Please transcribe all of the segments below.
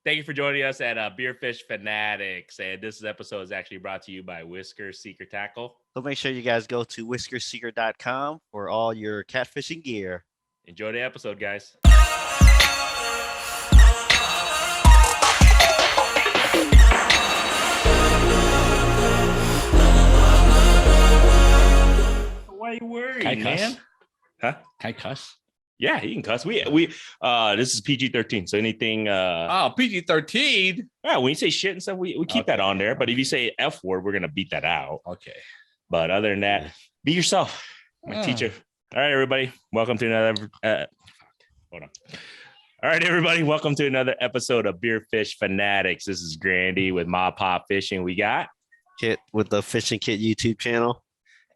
Thank you for joining us at Beerfish Fanatics. And this episode is actually brought to you by Whisker Secret Tackle. So make sure you guys go to whiskersecret.com for all your catfishing gear. Enjoy the episode, guys. Why are you worried, man? Huh? Can I cuss? Yeah, you can cuss. We this is PG-13, so anything PG-13. Yeah, when you say shit and stuff, we keep that on there. But if you say F word, we're gonna beat that out. Okay. But other than that, be yourself, my teacher. All right, everybody. Welcome to another hold on. All right, everybody, welcome to another episode of Beerfish Fanatics. This is Grandy with MaPop Fishing. We got Kit with the Fishing Kit YouTube channel.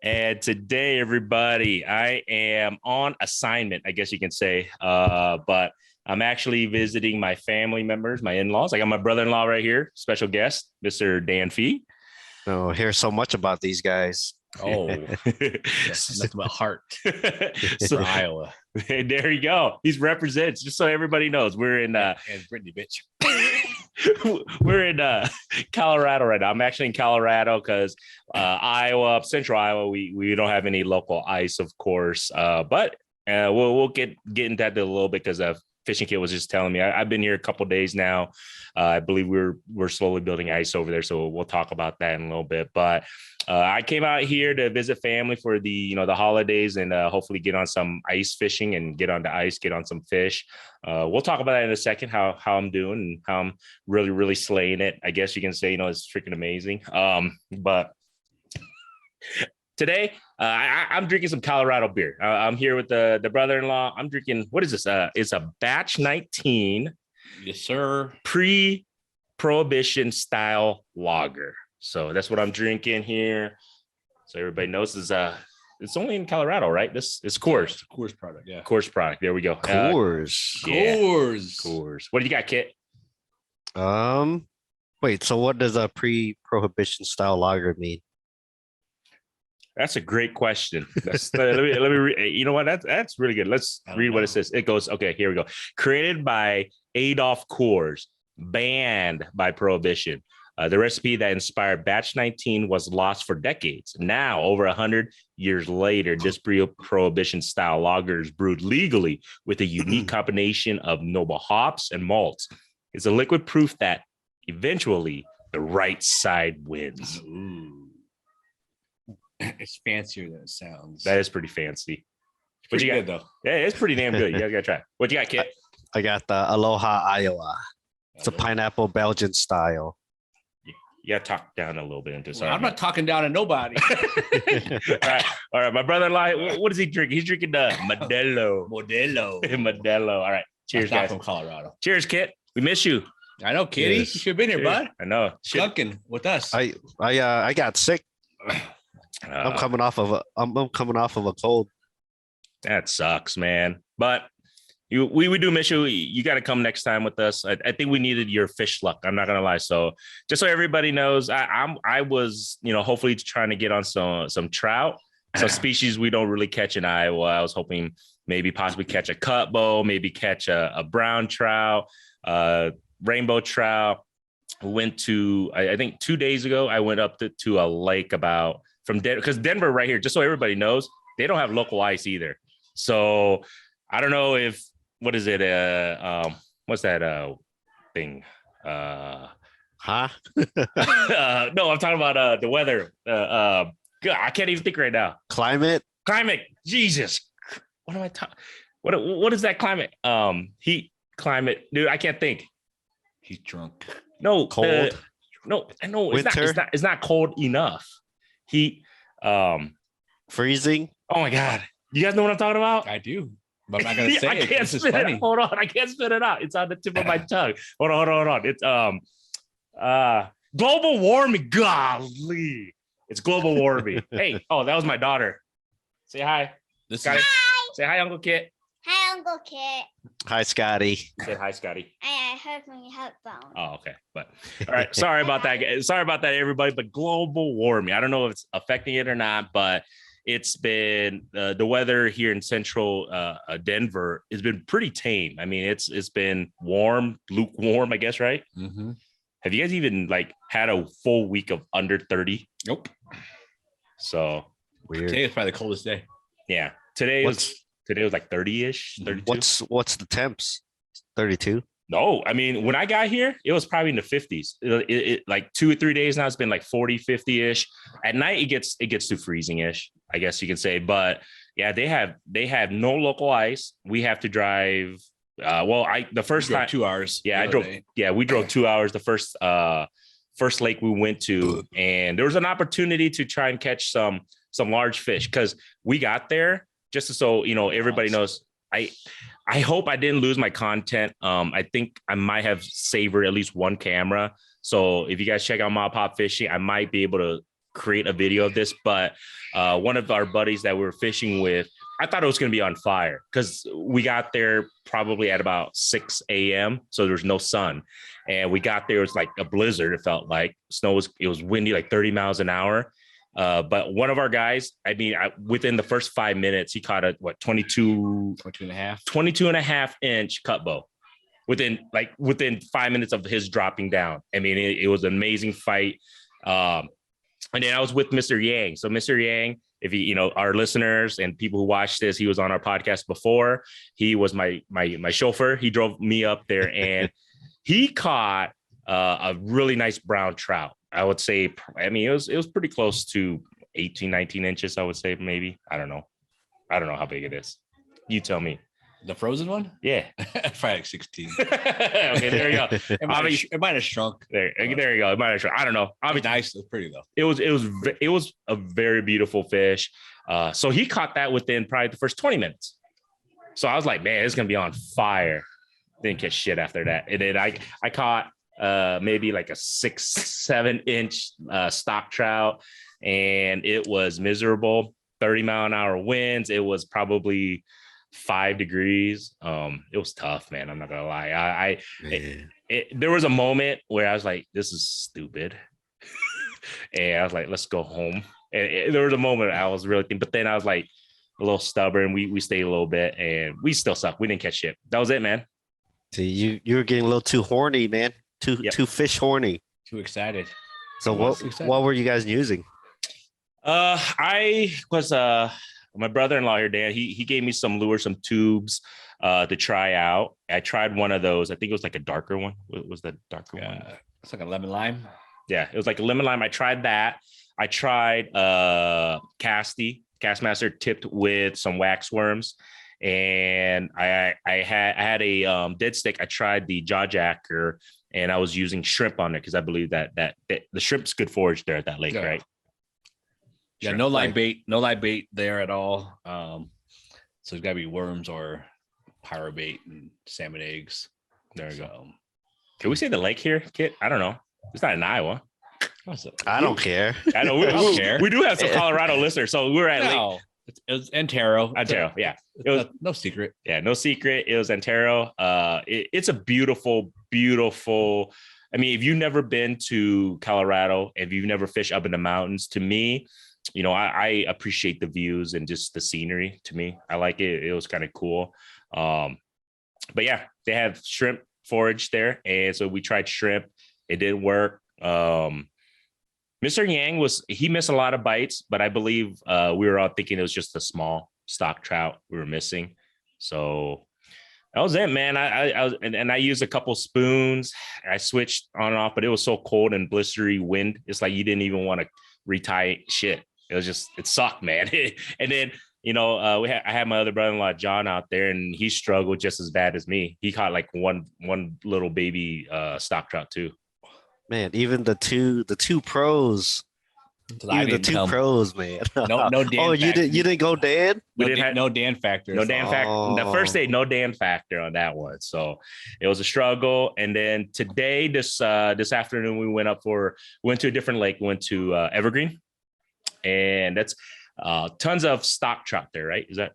And today, everybody, I am on assignment, I guess you can say, but I'm actually visiting my family members, my in-laws. I got my brother-in-law right here, special guest, Mr. Dan Phi. Oh, hear so much about these guys. Oh, yes, nothing but heart. So, Iowa. There you go. He represents, just so everybody knows, we're in and Brittany, bitch. We're in Colorado right now. I'm actually in Colorado because Iowa, central Iowa, we don't have any local ice, of course. But we'll get into that a little bit because Fishing Kit was just telling me I've been here a couple of days now. I believe we're slowly building ice over there, so we'll talk about that in a little bit. But I came out here to visit family for the holidays and hopefully get on some ice fishing and get on the ice, get on some fish. We'll talk about that in a second, how I'm doing and how I'm really, really slaying it. I guess you can say, it's freaking amazing. But today, I'm drinking some Colorado beer. I'm here with the brother-in-law. I'm drinking, what is this? It's a batch 19. Yes, sir. Pre-Prohibition style lager. So that's what I'm drinking here. So everybody knows it's only in Colorado, right? This is Coors. It's a Coors product, yeah. Coors product. There we go. Coors. Coors. What do you got, Kit? Wait, so what does a pre-prohibition style lager mean? That's a great question. Let me read. You know what? That's really good. Let's read what it says. It goes, okay, here we go. Created by Adolf Coors, banned by Prohibition. The recipe that inspired Batch 19 was lost for decades. Now, over 100 years later, this Prohibition style lager is brewed legally with a unique combination of noble hops and malts. It's a liquid proof that eventually the right side wins. Ooh. It's fancier than it sounds. That is pretty fancy. What you got, though? Yeah, it's pretty damn good. You guys gotta try it. What you got, Kit? I got the Aloha, Iowa. It's a pineapple Belgian style. You gotta talk down a little bit into I'm not talking down to nobody. All right. My brother-in-law, what is he drinking? He's drinking the Modelo. Modelo. All right. Cheers, guys. From Colorado. Cheers, Kit. We miss you. I know, Kitty. Yes. You should have been here, bud. I know. Dunking with us. I got sick. I'm coming off of a cold. That sucks, man. But we do miss you. You got to come next time with us. I think we needed your fish luck. I'm not gonna lie. So just so everybody knows, I was hopefully trying to get on some trout, some species we don't really catch in Iowa. I was hoping maybe possibly catch a cutbow, maybe catch a brown trout, rainbow trout. Went to I think 2 days ago. I went up to a lake from Denver, because Denver right here, just so everybody knows, they don't have local ice either. So I don't know if, what is it? What's that thing? Huh? No, I'm talking about the weather. God, I can't even think right now. Climate. Jesus. What am I talking? What is that climate? Heat, climate, dude. I can't think. He's drunk. No, cold. No, it's not cold enough. Heat, freezing. Oh my God. You guys know what I'm talking about? I do. But I'm not gonna say I it. Can't spit it. Hold on. I can't spit it out. It's on the tip of my tongue. Hold on. It's global warming. Golly. It's global warming. Hey, that was my daughter. Say hi. Hi. Say hi, Uncle Kit. Hi, Uncle Kit. Hi, Scotty. Say hi, Scotty. I heard from your headphones. Oh, okay. But all right. Sorry about that. Sorry about that, everybody. But global warming. I don't know if it's affecting it or not, but it's been the weather here in central Denver has been pretty tame. I mean, it's been warm, lukewarm, I guess, right? Mm-hmm. Have you guys even like had a full week of under 30? Nope. So Weird. Today is probably the coldest day. yeah, today was like 30-ish, 32. What's the temps? 32. No, I mean, when I got here, it was probably in the 50s. It like 2 or 3 days now, it's been like 40, 50-ish. At night, it gets to freezing-ish, I guess you can say. But yeah, they have no local ice. We have to drive. The first time 2 hours. Yeah, I drove. Yeah, we drove 2 hours. The first lake we went to, and there was an opportunity to try and catch some large fish because we got there just so everybody knows. I hope I didn't lose my content. I think I might have savored at least one camera. So if you guys check out MaPop Fishing, I might be able to create a video of this. But one of our buddies that we were fishing with, I thought it was going to be on fire because we got there probably at about 6 a.m. So there was no sun. And we got there, it was like a blizzard. It felt like it was windy, like 30 miles an hour. But one of our guys, I mean, within the first 5 minutes, he caught a 22 and a half inch cut bow within 5 minutes of his dropping down. I mean, it was an amazing fight. And then I was with Mr. Yang. So Mr. Yang, if our listeners and people who watch this, he was on our podcast before. He was my chauffeur. He drove me up there and he caught a really nice brown trout. I would say, I mean, it was pretty close to 18, 19 inches, I would say, maybe. I don't know how big it is. You tell me. The frozen one? Yeah. Probably like 16. Okay, there you go. It might have shrunk. There you go. It might have shrunk. I don't know. It was nice. It was pretty, though. It was a very beautiful fish. So he caught that within probably the first 20 minutes. So I was like, man, it's going to be on fire. Didn't catch shit after that. And then I caught maybe like a 6-7 inch stock trout, and it was miserable. 30-mile-an-hour winds. It was probably 5 degrees. It was tough, man. I'm not gonna lie. There was a moment where I was like, this is stupid. And I was like, let's go home. And there was a moment I was really thinking, but then I was like a little stubborn. We stayed a little bit and we still suck. We didn't catch shit. That was it, man. See, you were getting a little too horny, man. Too fish horny. Too excited. So what were you guys using? I was my brother-in-law here, Dan, he gave me some lures, some tubes to try out. I tried one of those. I think it was like a darker one. What was the darker one? It's like a lemon lime. Yeah, it was like a lemon lime. I tried that. I tried Castmaster tipped with some wax worms. And I had a dead stick. I tried the jaw jacker and I was using shrimp on it because I believe that the shrimp's good forage there at that lake, right? Yeah, no live bait there at all. So it's got to be worms or pyro bait and salmon eggs. There we go. Can we say the lake here, Kit? I don't know. It's not in Iowa. I don't care. I know. don't care. We do have some Colorado listeners, so we're at Lake. It was Antero. Yeah. It was no secret. Yeah, no secret. It was Antero. It's a beautiful, beautiful. I mean, if you've never been to Colorado, if you've never fished up in the mountains, to me, I appreciate the views and just the scenery. To me, I like it. It was kind of cool. But yeah, they have shrimp forage there, and so we tried shrimp. It didn't work. Mr. Yang he missed a lot of bites, but I believe we were all thinking it was just a small stock trout we were missing. So that was it, man. I used a couple spoons. I switched on and off, but it was so cold and blistery wind. It's like you didn't even want to retie shit. It sucked, man. And then I had my other brother-in-law John out there, and he struggled just as bad as me. He caught like one little baby stock trout too. Man, even the two pros. Even the two pros, man. No Dan. Oh, you didn't go Dan? No Dan factor. No Dan factor. The first day, no Dan factor on that one. So it was a struggle. And then today, this afternoon, we went to a different lake. We went to Evergreen, and that's tons of stock trout there, right? Is that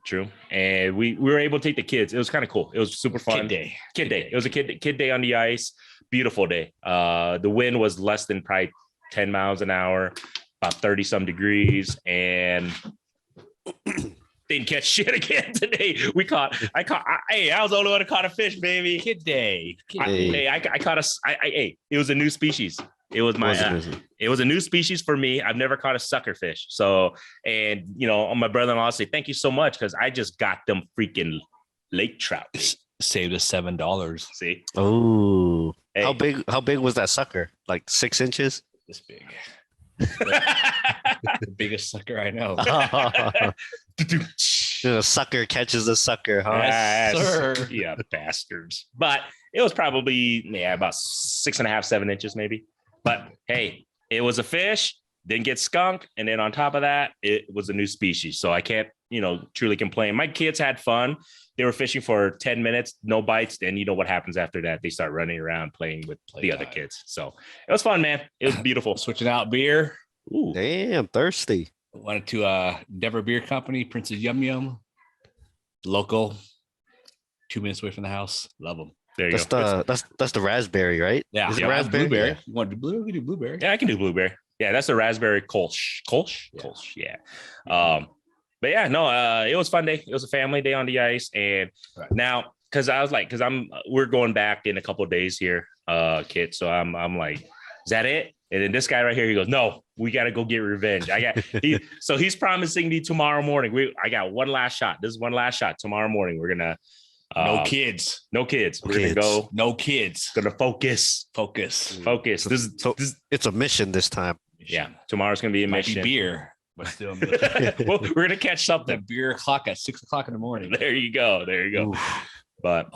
true? And we were able to take the kids. It was kind of cool. It was super fun. Kid day. It was a kid day on the ice. Beautiful day. The wind was less than probably 10 miles an hour. about 30 some degrees, and didn't catch shit again today. I was the only one who caught a fish, baby. Kid day. I caught it was a new species. It was it was a new species for me. I've never caught a sucker fish. So, and my brother-in-law say, thank you so much, because I just got them freaking lake trout. Saved us $7. See? Oh, Hey. How big was that sucker? Like 6 inches? This big. The biggest sucker I know. The sucker catches the sucker, huh? Yes, sir. Yeah, bastards. But it was probably about 6.5, 7 inches, maybe. But hey, it was a fish, didn't get skunked, and then on top of that, it was a new species. So I can't, truly complain. My kids had fun. They were fishing for 10 minutes, no bites. Then you know what happens after that? They start running around playing with the other kids. So it was fun, man. It was beautiful. Switching out beer. Ooh. Damn, thirsty. Went to Denver Beer Company, Prince's Yum Yum. Local. 2 minutes away from the house. Love them. There you go. That's the raspberry, right? Yeah. Is it raspberry? Blueberry. Yeah. You want to do blueberry? We do blueberry. Yeah, I can do blueberry. Yeah, that's the raspberry Kolsch. Kolsch. Yeah. But yeah, no, it was a fun day. It was a family day on the ice. And now, because we're going back in a couple of days here, Kit. So I'm like, is that it? And then this guy right here, he goes, no, we got to go get revenge. So he's promising me tomorrow morning. I got one last shot. This is one last shot. Tomorrow morning, we're going to. No kids. We're going to go. No kids. Going to focus. It's a mission this time. Yeah. Tomorrow's going to be a mission. Might be beer. But still, well, we're going to catch something. That beer o'clock at 6 o'clock in the morning. There you go. Oof. But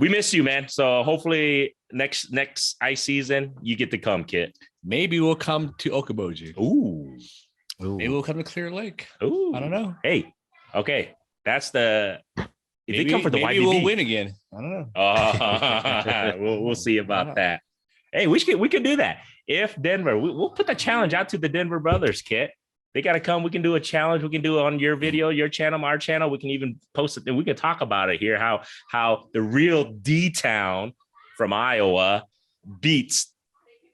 we miss you, man. So hopefully next ice season, you get to come, Kit. Maybe we'll come to Okoboji. Ooh. Maybe we'll come to Clear Lake. Ooh. I don't know. Hey, okay. That's the. If they come for the maybe YBB, we'll win again. I don't know. We'll see about that. Hey, we could do that. If Denver, we'll put the challenge out to the Denver brothers, Kit. They got to come. We can do a challenge. We can do it on your video, your channel, our channel. We can even post it and we can talk about it here. How the real D-town from Iowa beats,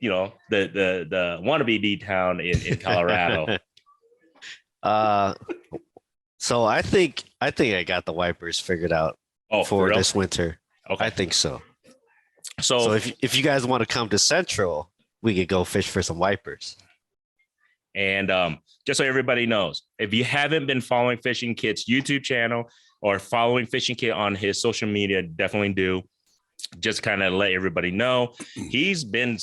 the wannabe D-town in Colorado. So I think I got the wipers figured out for this winter. Okay. I think so. So if you guys want to come to Central, we could go fish for some wipers. And just so everybody knows, if you haven't been following Fishing Kit's YouTube channel or following Fishing Kit on his social media, definitely do. Just kind of let everybody know he's been,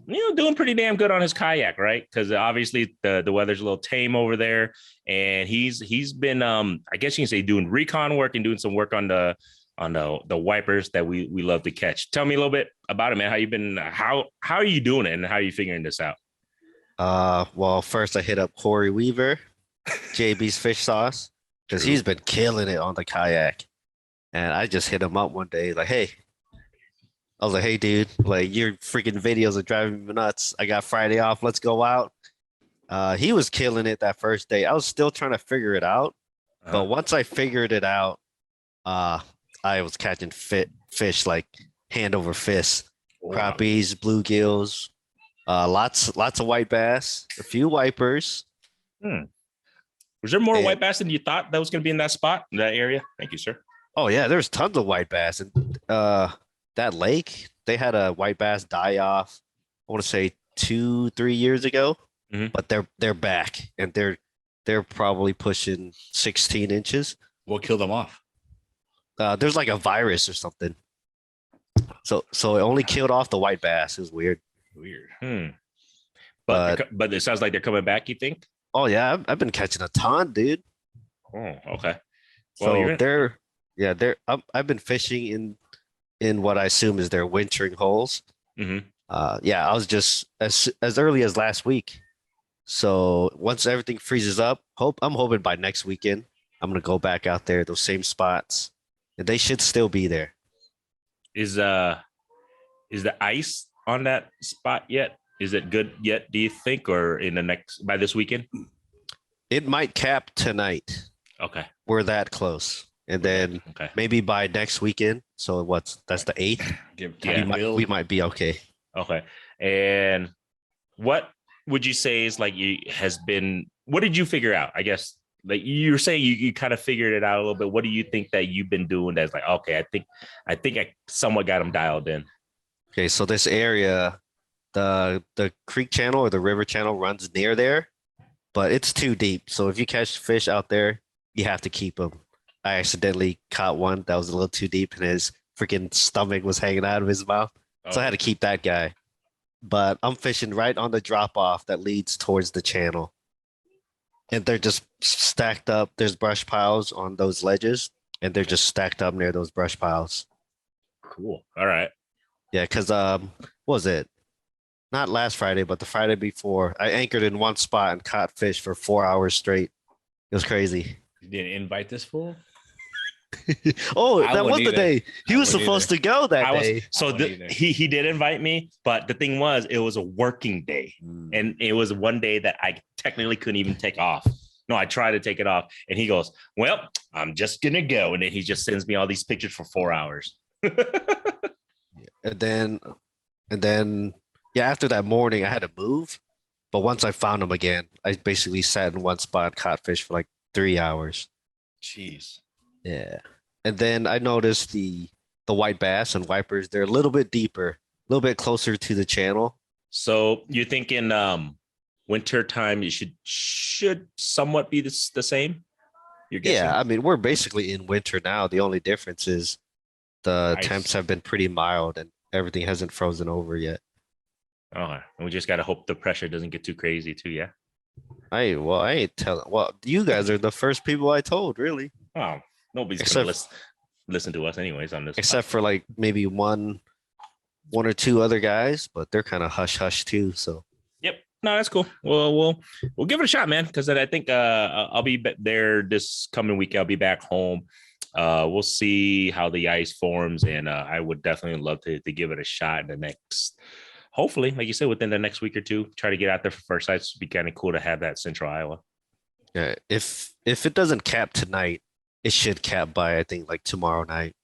doing pretty damn good on his kayak, right? Because obviously the weather's a little tame over there, and he's been, I guess you can say, doing recon work and doing some work on the wipers that we love to catch. Tell me a little bit about it, man. How you been? How are you doing it, and how are you figuring this out? Well, first I hit up Corey Weaver, JB's Fish Sauce, because he's been killing it on the kayak. And I just hit him up one day, like, hey, dude, like, your freaking videos are driving me nuts. I got Friday off. Let's go out. He was killing it that first day. I was still trying to figure it out. But once I figured it out, I was catching fish like hand over fist, crappies, bluegills, lots of white bass, a few wipers. Was there more white bass than you thought that was going to be in that spot, in that area? Thank you, sir. Oh yeah, there's tons of white bass, and that lake, they had a white bass die off. I want to say 2-3 years ago, but they're back, and they're probably pushing 16 inches. What killed them off? There's like a virus or something. So it only killed off the white bass. It was weird. But it sounds like they're coming back, you think? Oh yeah, I've been catching a ton, dude. Oh, okay. Well, so I've been fishing in what I assume is their wintering holes. Yeah, I was just as early as last week. So once everything freezes up, I'm hoping by next weekend I'm gonna go back out there, those same spots, and they should still be there. Is the ice on that spot yet? Is it good yet, do you think, or by this weekend? It might cap tonight. Okay. We're that close. And then maybe by next weekend. So that's the 8th. We might be okay. Okay. And what would you say is like has been? What did you figure out? I guess like you're saying you kind of figured it out a little bit. What do you think that you've been doing that's like, okay, I think I somewhat got them dialed in. Okay, so this area, the creek channel or the river channel runs near there, but it's too deep. So if you catch fish out there, you have to keep them. I accidentally caught one that was a little too deep and his freaking stomach was hanging out of his mouth. So I had to keep that guy. But I'm fishing right on the drop off that leads towards the channel. And they're just stacked up. There's brush piles on those ledges, and they're just stacked up near those brush piles. Cool. All right. Yeah, because what was it? Not last Friday, but the Friday before, I anchored in one spot and caught fish for 4 hours straight. It was crazy. You didn't invite this fool? Oh, I that was wouldn't the either. day. He was supposed to go that day. So he did invite me, but the thing was, it was a working day, and it was one day that I technically couldn't even take off. No, I tried to take it off, and he goes, "Well, I'm just gonna go," and then he just sends me all these pictures for 4 hours. And then, yeah, after that morning, I had to move. But once I found him again, I basically sat in one spot, caught fish for like 3 hours. Jeez. Yeah. And then I noticed the white bass and wipers, they're a little bit deeper, a little bit closer to the channel. So you're thinking winter time you should somewhat be the same? You're guessing? Yeah, I mean, we're basically in winter now. The only difference is the Nice. temps have been pretty mild and everything hasn't frozen over yet. Oh, and we just gotta hope the pressure doesn't get too crazy too, yeah. I ain't telling. Well, you guys are the first people I told, really. Oh, nobody's Except- gonna listen to us anyways on this. Except for like maybe one or two other guys, but they're kind of hush hush too. So Yep. No, that's cool. We'll give it a shot, man. Because I think I'll be there this coming week. I'll be back home. We'll see how the ice forms, and I would definitely love to give it a shot in the next. Hopefully, like you said, within the next week or two, try to get out there for first sights. It'd be kind of cool to have that Central Iowa. yeah, if it doesn't cap tonight, it should cap by I think like tomorrow night.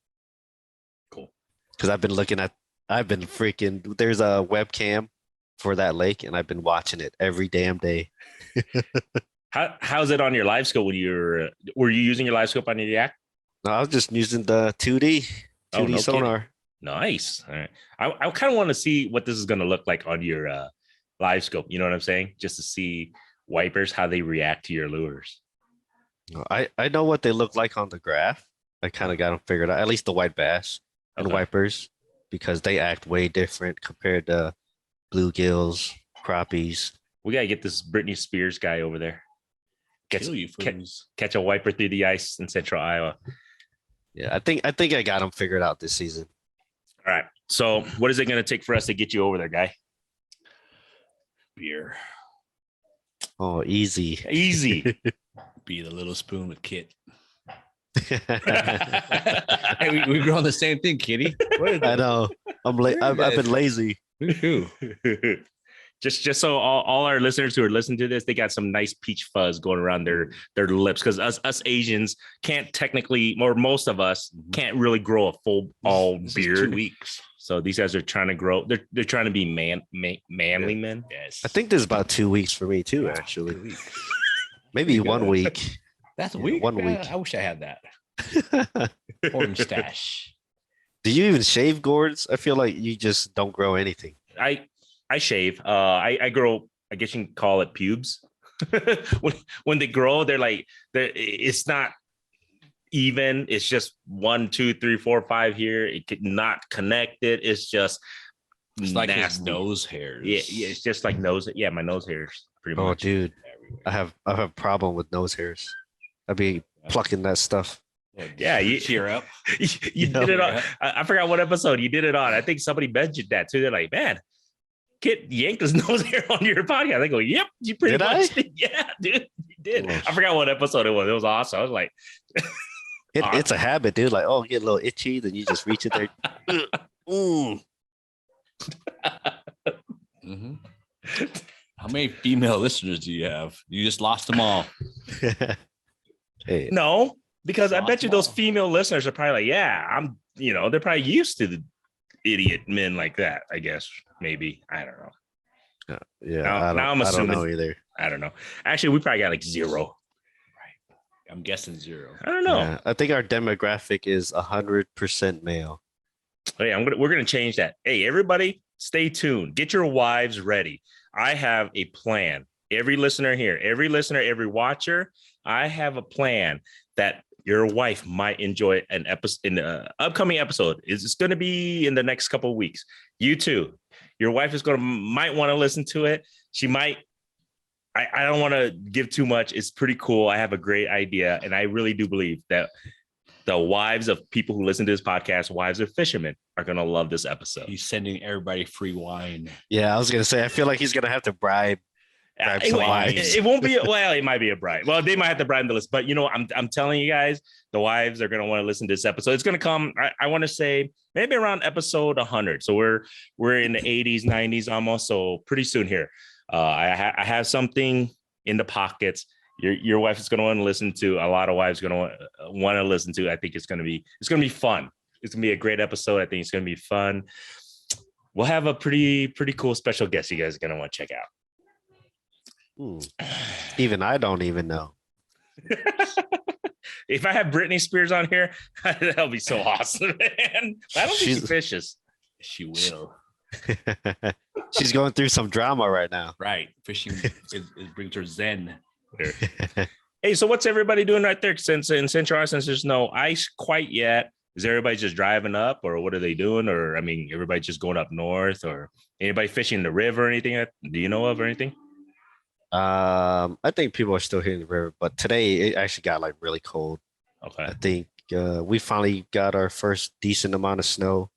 Cool. Because I've been freaking. There's a webcam for that lake, and I've been watching it every damn day. How's it on your live scope when were you using your live scope on your yak? No, I was just using the 2D Oh, no sonar. Nice. All right. I kind of want to see what this is going to look like on your live scope. You know what I'm saying? Just to see wipers, how they react to your lures. I know what they look like on the graph. I kind of got them figured out. At least the white bass and Okay. wipers, because they act way different compared to bluegills, crappies. We got to get this Britney Spears guy over there. Kill you fools. Catch a wiper through the ice in Central Iowa. Yeah, I think I got them figured out this season. All right. So what is it going to take for us to get you over there, guy? Beer. Oh, easy. Easy. Be the little spoon with Kit. I Hey, we grow on the same thing, Kitty. know. I've been lazy. Woohoo. just so all our listeners who are listening to this, they got some nice peach fuzz going around their lips, because us Asians can't technically, or most of us can't really grow a full all This is beard. 2 weeks. So these guys are trying to grow. They're trying to be manly men. Yes. I think this is about 2 weeks for me too, actually. Maybe 1 week. That's a Yeah, week. 1 Man, week. I wish I had that. Orange stash. Do you even shave gourds? I feel like you just don't grow anything. I shave. I grow. I guess you can call it pubes. when they grow, it's not even. It's just 1, 2, 3, 4, 5 here. It could not connect it. It's just It's like his nasty. nose hairs. Yeah, it's just like nose. Yeah, my nose hairs pretty Oh, much. dude, Everywhere. I have a problem with nose hairs. I'd be plucking that stuff. Yeah, you cheer up. you did it on. I forgot what episode you did it on. I think somebody mentioned that too. They're like, man, Kit yanked his nose hair on your podcast. I go, yep, you pretty Did much I? did. Yeah, dude, you did. Oh. I forgot what episode it was. It was awesome. I was like, It's a habit, dude. Like, oh, get a little itchy, then you just reach it there. Mm. Mhm. How many female listeners do you have? You just lost them all. Hey, no, because I Lost bet you them those all. female listeners are probably like, yeah, I'm, they're probably used to the idiot men like that. I guess maybe I don't know. Yeah, Now I'm I don't know assuming. either. I don't know. Actually, we probably got like 0. I'm guessing 0. I don't know. Yeah, I think our demographic is 100% male. Hey, we're gonna change that. Hey, everybody, stay tuned. Get your wives ready. I have a plan. Every listener here, every listener, every watcher, I have a plan that your wife might enjoy an episode in the upcoming episode. It's going to be in the next couple of weeks. You too. Your wife is might want to listen to it. She might. I don't want to give too much. It's pretty cool. I have a great idea, and I really do believe that the wives of people who listen to this podcast, wives of fishermen, are going to love this episode. He's sending everybody free wine. Yeah, I was gonna say. I feel like he's gonna have to bribe some wives. It won't be. Well, it might be a bribe. Well, they might have to bribe the list, but I'm telling you guys, the wives are going to want to listen to this episode. It's going to come. I want to say maybe around episode 100. So we're in the 80s, 90s almost. So pretty soon here. I have something in the pockets. Your wife is going to want to listen to. A lot of wives are going to want to listen to. I think it's going to be fun. It's going to be a great episode. I think it's going to be fun. We'll have a pretty cool special guest you guys are going to want to check out. Even I don't even know. If I have Britney Spears on here, that'll be so awesome, man. I don't think she fishes. She will. She's going through some drama right now. Right. Fishing brings her zen. Hey, so what's everybody doing right there? Since in Central Island, since there's no ice quite yet, is everybody just driving up, or what are they doing? Or I mean, everybody just going up north, or anybody fishing the river or anything? Do you know of or anything? I think people are still hitting the river, but today it actually got like really cold. Okay. I think we finally got our first decent amount of snow.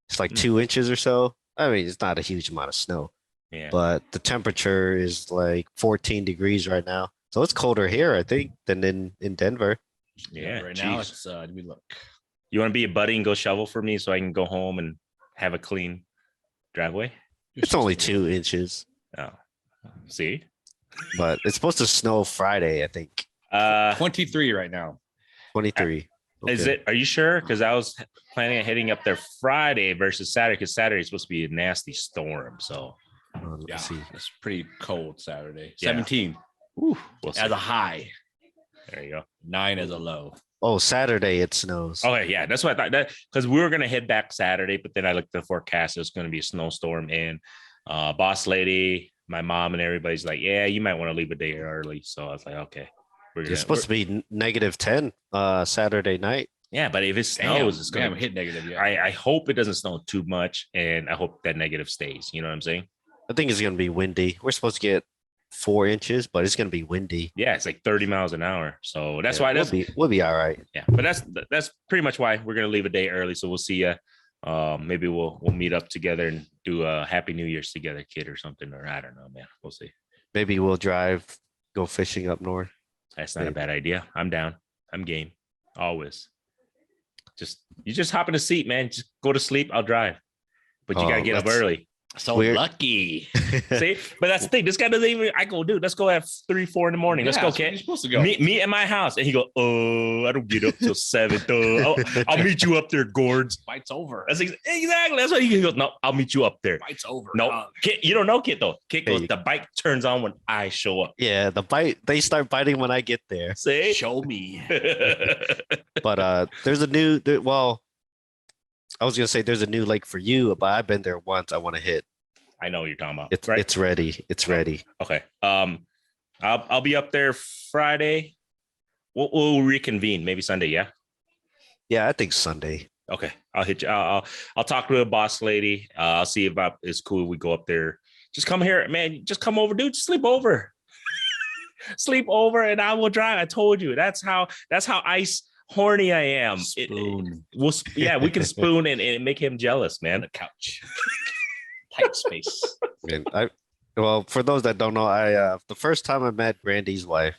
It's like 2 inches or so. I mean, it's not a huge amount of snow, but the temperature is like 14 degrees right now. So it's colder here, I think, than in Denver. Yeah. Right now it's let me look. You want to be a buddy and go shovel for me so I can go home and have a clean driveway? It's only 2 inches. Oh, see? But it's supposed to snow Friday, I think. 23 right now. 23. Okay. Is it? Are you sure? Because I was planning on heading up there Friday versus Saturday, because Saturday is supposed to be a nasty storm. So Yeah, it's pretty cold Saturday. Yeah. 17 we'll as a high. There you go. 9 as a low. Oh, Saturday it snows. Okay, yeah, that's what I thought. That because we were gonna head back Saturday, but then I looked at the forecast. It was gonna be a snowstorm, and boss lady, my mom, and everybody's like, "Yeah, you might want to leave a day early." So I was like, "Okay, It's supposed to be -10 Saturday night. Yeah, but if it snows, it's gonna hit negative. Yeah, I hope it doesn't snow too much, and I hope that negative stays. You know what I'm saying? I think it's gonna be windy. We're supposed to get 4 inches, but it's gonna be windy. Yeah, it's like 30 miles an hour. So that's why we'll be all right. Yeah, but that's pretty much why we're gonna leave a day early. So we'll see you. Maybe we'll meet up together and do a Happy New Year's together, kid, or something. Or I don't know, man. We'll see. Maybe we'll go fishing up north. That's not a bad idea. I'm down. I'm game. Always. You just hop in the seat, man. Just go to sleep. I'll drive. But you gotta get up early. So weird. Lucky. See, but that's the thing. This guy doesn't even. I go, dude. Let's go at 3, 4 in the morning. Let's go, kid. You're supposed to go. Meet at my house, and he go, "Oh, I don't get up till 7. I'll meet you up there, Gords." Fight's over. That's exactly. That's why he goes. No, I'll meet you up there. Fight's over. No, Kit, you don't know Kit though. Kit goes. The bike turns on when I show up. Yeah, they start biting when I get there. See, show me. But there's a new. Well, I was gonna say there's a new lake for you, but I've been there once. I want to hit. I know what you're talking about. It's ready. It's ready. Okay. I'll be up there Friday. We'll reconvene maybe Sunday. Yeah. Yeah, I think Sunday. Okay. I'll hit you. I'll talk to the boss lady. I'll see if it's cool if we go up there. Just come here, man. Just come over, dude. Just sleep over. Sleep over, and I will drive. I told you. That's how ice horny I am. Spoon. We can spoon and make him jealous, man. The couch. Tight space. And for those that don't know, the first time I met Randy's wife,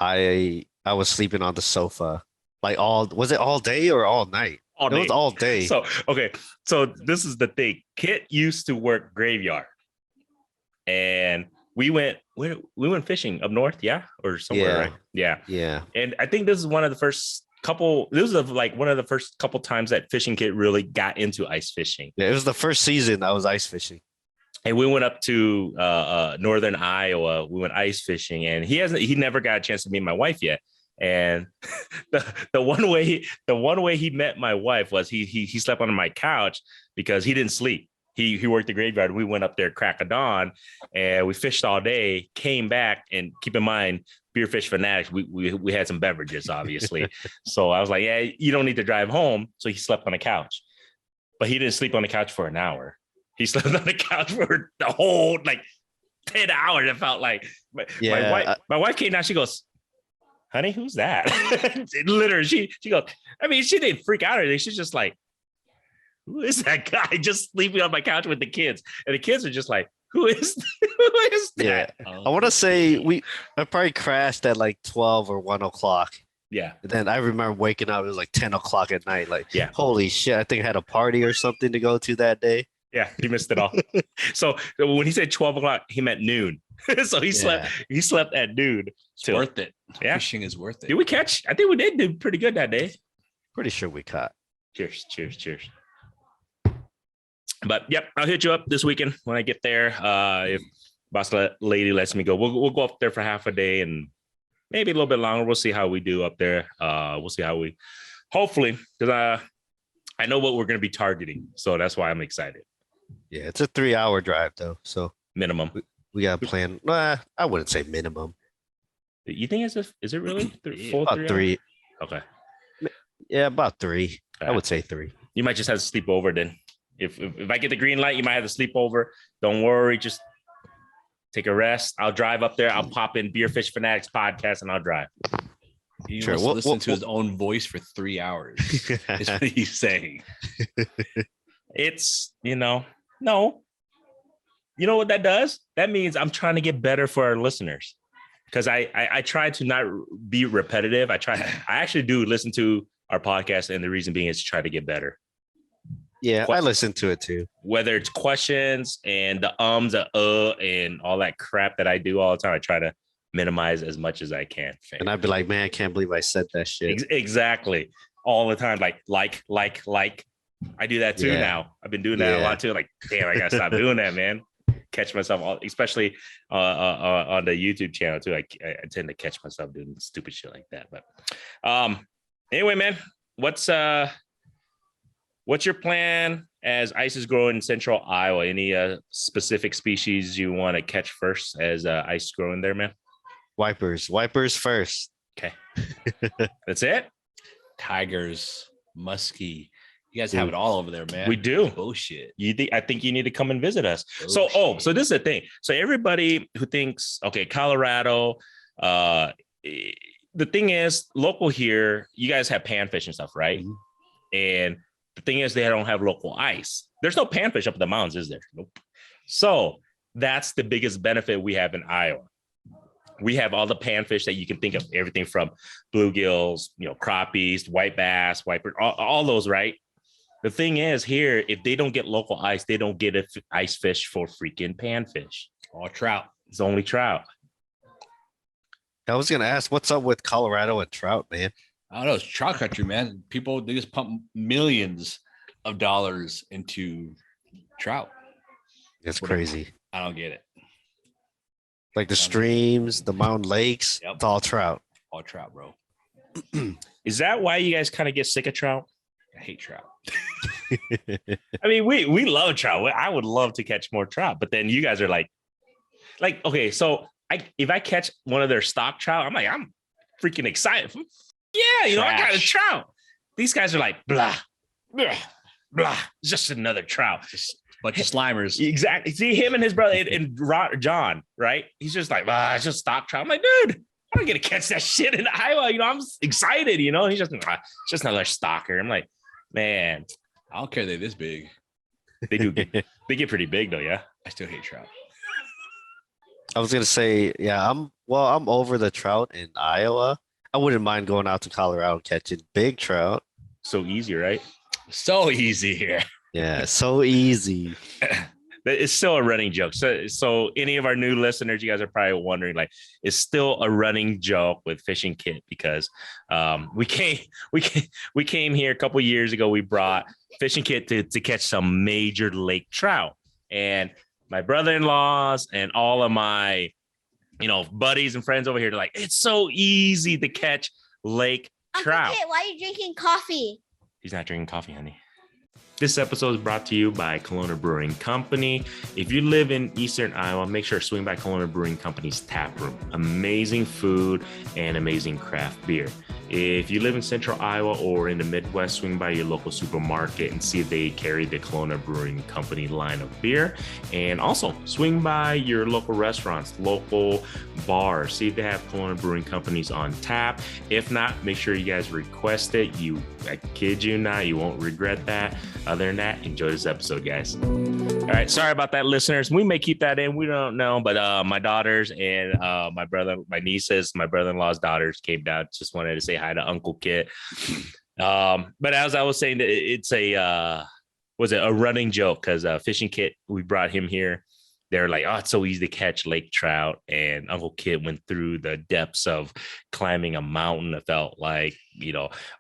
I was sleeping on the sofa. Like was it all day or all night? All day. It was all day. So this is the thing. Kit used to work graveyard, and we went fishing up north, or somewhere, right? Yeah. And I think this is one of the first couple. This was one of the first couple times that Fishing Kit really got into ice fishing. Yeah, it was the first season I was ice fishing. And we went up to northern Iowa. We went ice fishing, and he never got a chance to meet my wife yet. And the one way he met my wife was he slept on my couch because he didn't sleep. He worked the graveyard. We went up there crack of dawn, and we fished all day. Came back, and keep in mind, beer fish fanatics. We had some beverages, obviously. So I was like, yeah, you don't need to drive home. So he slept on the couch, but he didn't sleep on the couch for an hour. He slept on the couch for the whole 10 hours. It felt like my wife came down. She goes, honey, who's that? Literally, she goes, I mean, she didn't freak out or anything. She's just like, who is that guy just sleeping on my couch with the kids? And the kids are just like, who is that? Yeah. I want to say I probably crashed at 12 or 1 o'clock. Yeah. And then I remember waking up, it was 10 o'clock at night. Yeah. Holy shit. I think I had a party or something to go to that day. Yeah, he missed it all. So when he said 12 o'clock, he meant noon. So he slept at noon. It's worth it. Yeah. Fishing is worth it. Did we catch? I think we did do pretty good that day. Pretty sure we caught. Cheers. But yep, I'll hit you up this weekend when I get there. If boss lady lets me go, we'll go up there for half a day and maybe a little bit longer. We'll see how we do up there. We'll see how we, hopefully, because I know what we're going to be targeting. So that's why I'm excited. Yeah, it's a 3-hour drive though. So minimum. We got to plan. I wouldn't say minimum. You think is it really about 3? Okay. Yeah, about 3. I would say 3. You might just have to sleep over then. If I get the green light, you might have to sleep over. Don't worry, just take a rest. I'll drive up there. I'll pop in Beer Fish Fanatics podcast and I'll drive. He wants to listen to his own voice for 3 hours. Is what he's saying. It's, no. You know what that does? That means I'm trying to get better for our listeners. Because I try to not be repetitive. I actually do listen to our podcast, and the reason being is to try to get better. Yeah, I listen to it too. Whether it's questions and the and all that crap that I do all the time, I try to minimize as much as I can. And I'd be like, man, I can't believe I said that shit. Exactly. All the time. Like. I do that too now. I've been doing that a lot too. Like, damn, I gotta stop doing that, man. Catch myself, especially on the YouTube channel too. I tend to catch myself doing stupid shit like that. But anyway, man, what's your plan as ice is growing in central Iowa? Any specific species you want to catch first as ice growing there, man? Wipers first. Okay. That's it? Tigers, muskie. You guys have it all over there, man. We do. Bullshit. I think you need to come and visit us. Bullshit. So this is the thing. So everybody who thinks, okay, Colorado, the thing is, local here, you guys have panfish and stuff, right? Mm-hmm. And the thing is, they don't have local ice. There's no panfish up in the mountains, is there? Nope. So that's the biggest benefit we have in Iowa. We have all the panfish that you can think of, everything from bluegills, crappies, white bass, all those, right? The thing is here, if they don't get local ice, they don't get ice fish for freaking panfish. All trout. It's only trout. I was going to ask, what's up with Colorado and trout, man? I don't know. It's trout country, man. People, they just pump millions of dollars into trout. It's crazy. I don't get it. Like the streams, the mountain lakes, It's all trout. All trout, bro. Is that why you guys kind of get sick of trout? I hate trout. I mean, we love trout. I would love to catch more trout, but then you guys are like, okay, so if I catch one of their stock trout, I'm freaking excited. Yeah, I got a trout. These guys are like, blah, blah, blah. It's just another trout. Just a bunch of slimers. Exactly. See him and his brother and John, right? He's just like, it's just stock trout. I'm like, dude, I don't get to catch that shit in Iowa. I'm excited, He's just, it's just another stalker. I'm like, man. I don't care they're this big. They do. They get pretty big though, yeah. I still hate trout. I was gonna say, yeah, I'm over the trout in Iowa. I wouldn't mind going out to Colorado and catching big trout. So easy, right? So easy here. Yeah, so easy. It's still a running joke. So any of our new listeners, you guys are probably wondering, it's still a running joke with Fishing Kit because we came here a couple years ago. We brought Fishing Kit to catch some major lake trout, and my brother-in-laws and all of my, buddies and friends over here. They're like, it's so easy to catch lake trout. Uncle Kit, why are you drinking coffee? He's not drinking coffee, honey. This episode is brought to you by Kalona Brewing Company. If you live in Eastern Iowa, make sure to swing by Kalona Brewing Company's tap room. Amazing food and amazing craft beer. If you live in Central Iowa or in the Midwest, swing by your local supermarket and see if they carry the Kalona Brewing Company line of beer. And also swing by your local restaurants, local bars, see if they have Kalona Brewing Companies on tap. If not, make sure you guys request it. I kid you not, you won't regret that. Other than that, enjoy this episode, guys. All right, sorry about that, listeners. We may keep that in. We don't know, but my daughters and my nieces, my brother-in-law's daughters came down. Just wanted to say hi to Uncle Kit. But as I was saying, it's a running joke because Fishing Kit, we brought him here. They're like, oh, it's so easy to catch lake trout. And Uncle Kit went through the depths of climbing a mountain. It felt like,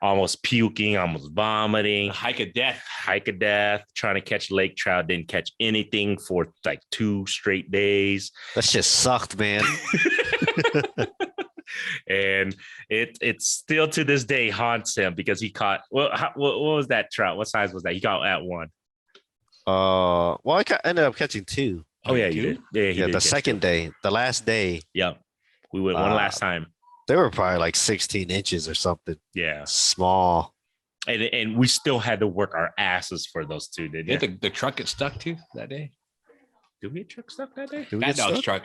almost puking, almost vomiting. Hike of death, trying to catch lake trout. Didn't catch anything for like 2 straight days. That shit sucked, man. And it still to this day haunts him because he caught, what was that trout? What size was that? He caught at 1. Well, I ended up catching 2. Oh yeah, you did. Yeah, he did the second day, the last day. Yep, we went one last time. They were probably like 16 inches or something. Yeah, small. And we still had to work our asses for those 2. Did you? The truck get stuck too that day? Did we get truck stuck that day? That dog's truck.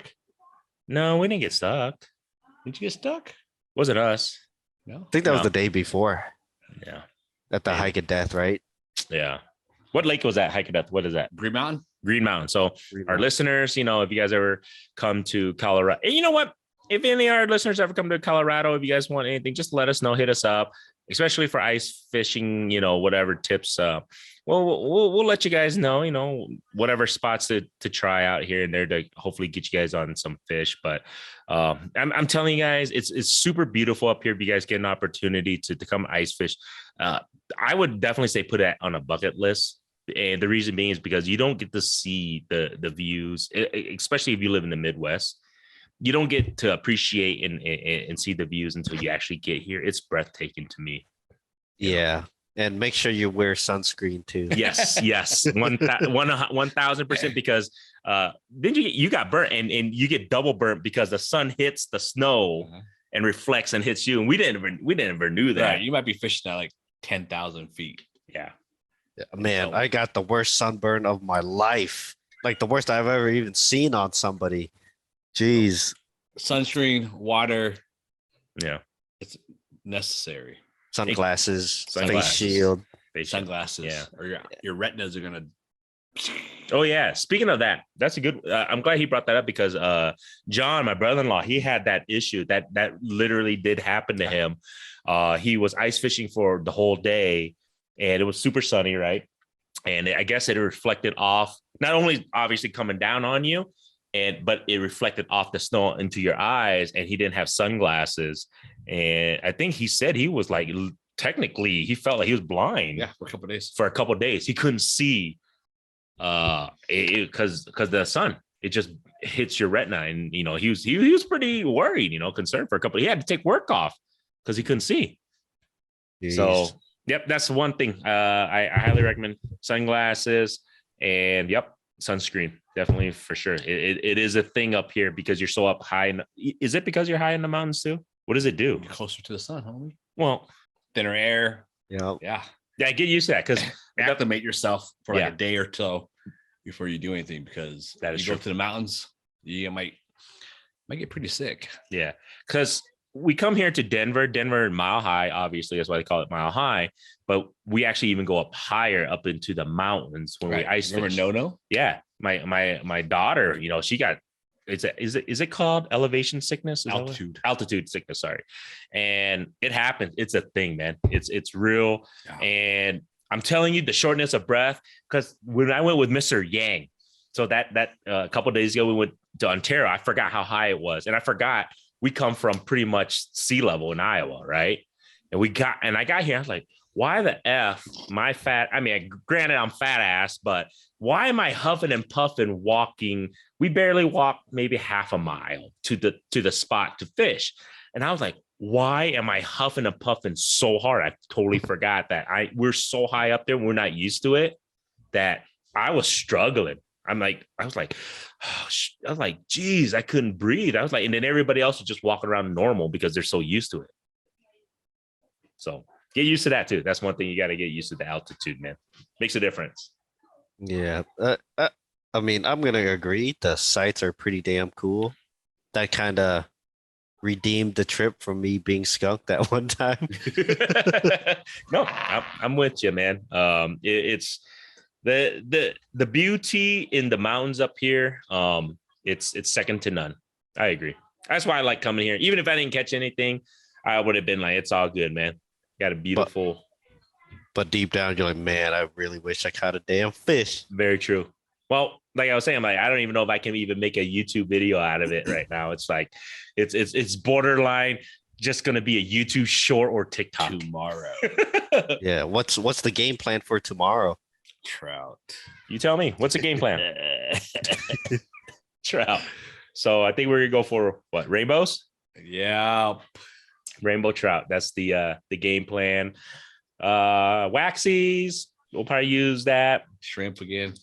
No, we didn't get stuck. Did you get stuck? Was it us? No, I think that was the day before. Yeah, at the Hike of Death, right? Yeah. What lake was that? Hike of Death. What is that? Green Mountain. So our listeners, if you guys ever come to Colorado, and you know what? If any of our listeners ever come to Colorado, if you guys want anything, just let us know, hit us up, especially for ice fishing, whatever tips. We'll let you guys know, whatever spots to try out here and there to hopefully get you guys on some fish. But I'm telling you guys, it's super beautiful up here. If you guys get an opportunity to come ice fish, I would definitely say put it on a bucket list. And the reason being is because you don't get to see the views, especially if you live in the Midwest. You don't get to appreciate and see the views until you actually get here. It's breathtaking to me. Yeah. And make sure you wear sunscreen too. Yes. 1000%, because then you got burnt and you get double burnt because the sun hits the snow and reflects and hits you. And we didn't ever knew that. Right. You might be fishing at like 10,000 feet. Yeah. Man, I got the worst sunburn of my life. Like the worst I've ever even seen on somebody. Jeez. Sunscreen, water. Yeah. It's necessary. Sunglasses. Face shield. Sunglasses. Yeah. Or your retinas are going to. Oh, yeah. Speaking of that, that's a good. I'm glad he brought that up because John, my brother-in-law, he had that issue that literally did happen to him. He was ice fishing for the whole day. And it was super sunny, right? And I guess it reflected off, not only obviously coming down on you, but it reflected off the snow into your eyes. And he didn't have sunglasses. And I think he said he was like, technically, he felt like he was blind. Yeah, for a couple of days. He couldn't see because the sun, it just hits your retina. And, he was pretty worried, concerned for a couple. He had to take work off because he couldn't see. Jeez. So. Yep, that's one thing. I highly recommend sunglasses and sunscreen. Definitely for sure. It is a thing up here because you're so up high. Is it because you're high in the mountains too? What does it do? You're closer to the sun, homie. Well, thinner air. Yeah. Get used to that because you have to make yourself for like Yeah. a day or so before you do anything because That is you go true. to the mountains, you might get pretty sick. Yeah, because we come here to Denver Mile High, obviously that's why they call it Mile High, but we actually even go up higher up into the mountains when we ice Remember fish. No? Yeah, my daughter, she got is it called elevation sickness? Altitude sickness, sorry. And it happens. It's a thing, man. It's real. Yeah. And I'm telling you, the shortness of breath, because when I went with Mr. Yang, so that a couple of days ago we went to Ontario, I forgot how high it was, and I forgot we come from pretty much sea level in Iowa, right? And I got here, I was like, why the F my fat, I mean, granted I'm fat ass, but why am I huffing and puffing walking? We barely walked maybe half a mile to the spot to fish. And I was like, why am I huffing and puffing so hard? I totally forgot that we're so high up there, we're not used to it, that I was struggling. I was like, geez, I couldn't breathe. I was like, and then everybody else was just walking around normal because they're so used to it. So get used to that too. That's one thing you got to get used to, the altitude, man. Makes a difference. Yeah. I mean, I'm gonna agree. The sights are pretty damn cool. That kind of redeemed the trip from me being skunked that one time. No, I'm with you, man. It's the beauty in the mountains up here. It's second to none. I agree. That's why I like coming here. Even if I didn't catch anything, I would have been like, it's all good, man. Got a beautiful. But deep down, you're like, man, I really wish I caught a damn fish. Very true. Well, like I was saying, I'm like, I don't even know if I can even make a YouTube video out of it right now. It's like, it's borderline just going to be a YouTube short or TikTok tomorrow. Yeah. What's the game plan for tomorrow? Trout. You tell me. What's the game plan? Trout. So I think we're gonna go for what? Rainbows? Yeah. Rainbow trout. That's the game plan. Waxies. We'll probably use that. Shrimp again.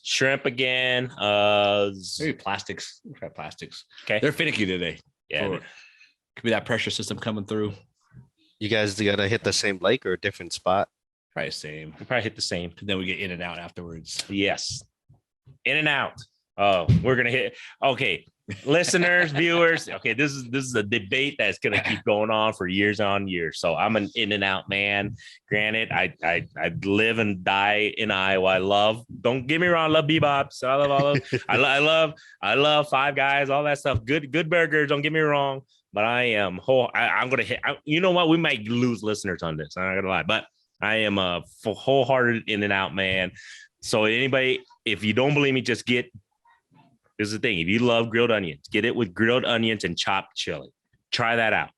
Maybe plastics. We'll try plastics. Okay. They're finicky today. Yeah. Could be that pressure system coming through. You guys gonna hit the same lake or a different spot? Probably the same. We'll probably hit the same. And then we get in and out afterwards. Yes. In and out. Oh, we're gonna hit. Okay. Listeners, viewers. Okay, this is a debate that's gonna keep going on for years on years. So I'm an in and out man. Granted, I live and die in Iowa. Don't get me wrong, I love bebops. I love all of I love Five Guys, all that stuff. Good burgers, don't get me wrong. But I'm gonna hit. You know what? We might lose listeners on this. I'm not gonna lie, but I am a wholehearted in and out man. So anybody, if you don't believe me, just get. This is the thing. If you love grilled onions, get it with grilled onions and chopped chili. Try that out.